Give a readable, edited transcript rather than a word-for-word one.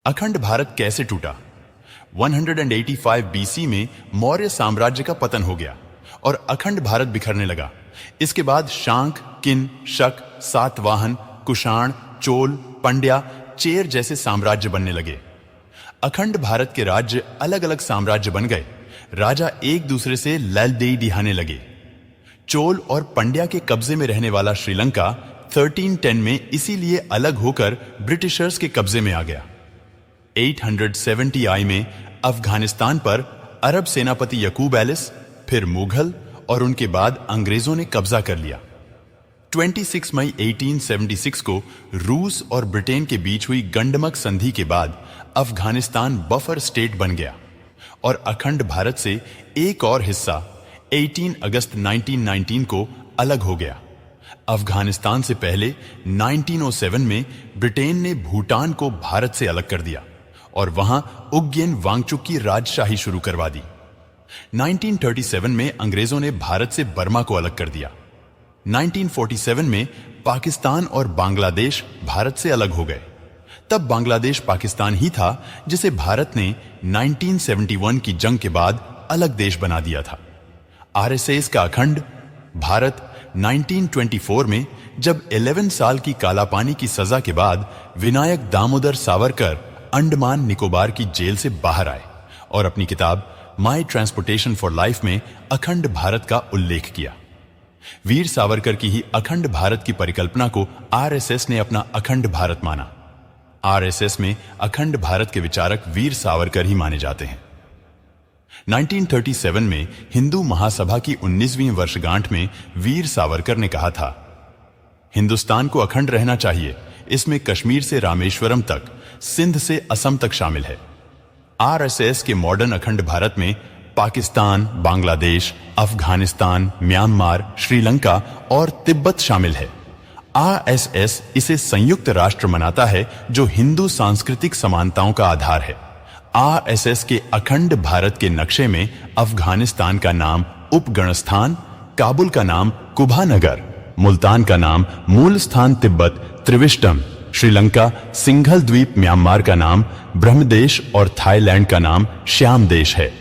अखंड भारत कैसे टूटा? 185 बीसी में मौर्य साम्राज्य का पतन हो गया और अखंड भारत बिखरने लगा। इसके बाद शांग, किन, शक, सातवाहन, कुषाण, चोल, पंड्या, चेर जैसे साम्राज्य बनने लगे। अखंड भारत के राज्य अलग अलग साम्राज्य बन गए। राजा एक दूसरे से लैलदेई दिहाने लगे। चोल और पंड्या के कब्जे में रहने वाला श्रीलंका 1310 में इसीलिए अलग होकर ब्रिटिशर्स के कब्जे में आ गया। 870 आई में अफगानिस्तान पर अरब सेनापति यकूब एलिस, फिर मुगल और उनके बाद अंग्रेजों ने कब्जा कर लिया। 26 मई 1876 को रूस और ब्रिटेन के बीच हुई गंडमक संधि के बाद अफगानिस्तान बफर स्टेट बन गया और अखंड भारत से एक और हिस्सा 18 अगस्त 1919 को अलग हो गया। अफगानिस्तान से पहले 1907 में ब्रिटेन ने भूटान को भारत से अलग कर दिया और वहां उग्येन वांगचुक की राजशाही शुरू करवा दी। 1937 में अंग्रेजों ने भारत से बर्मा को अलग कर दिया। 1947 में पाकिस्तान और बांग्लादेश भारत से अलग हो गए। तब बांग्लादेश पाकिस्तान ही था जिसे भारत ने 1971 की जंग के बाद अलग देश बना दिया था। आरएसएस का अखंड भारत 1924 में जब 11 साल की कालापानी की सजा के बाद विनायक दामोदर सावरकर अंडमान निकोबार की जेल से बाहर आए और अपनी किताब माई ट्रांसपोर्टेशन फॉर लाइफ में अखंड भारत का उल्लेख किया। वीर सावरकर की ही अखंड भारत की परिकल्पना को आरएसएस ने अपना अखंड भारत माना। आरएसएस में अखंड भारत के विचारक वीर सावरकर ही माने जाते हैं। 1937 में हिंदू महासभा की 19वीं वर्षगांठ में वीर सावरकर ने कहा था, हिंदुस्तान को अखंड रहना चाहिए। इसमें कश्मीर से रामेश्वरम तक, सिंध से असम तक शामिल है। आरएसएस के मॉडर्न अखंड भारत में पाकिस्तान, बांग्लादेश, अफगानिस्तान, म्यांमार, श्रीलंका और तिब्बत शामिल है। आरएसएस इसे संयुक्त राष्ट्र मनाता है जो हिंदू सांस्कृतिक समानताओं का आधार है। आरएसएस के अखंड भारत के नक्शे में अफगानिस्तान का नाम उपगणस्थान, काबुल का नाम कुभानगर, मुल्तान का नाम मूल स्थान तिब्बत त्रिविष्टम, श्रीलंका सिंघल द्वीप, म्यांमार का नाम ब्रह्मदेश और थाईलैंड का नाम श्याम देश है।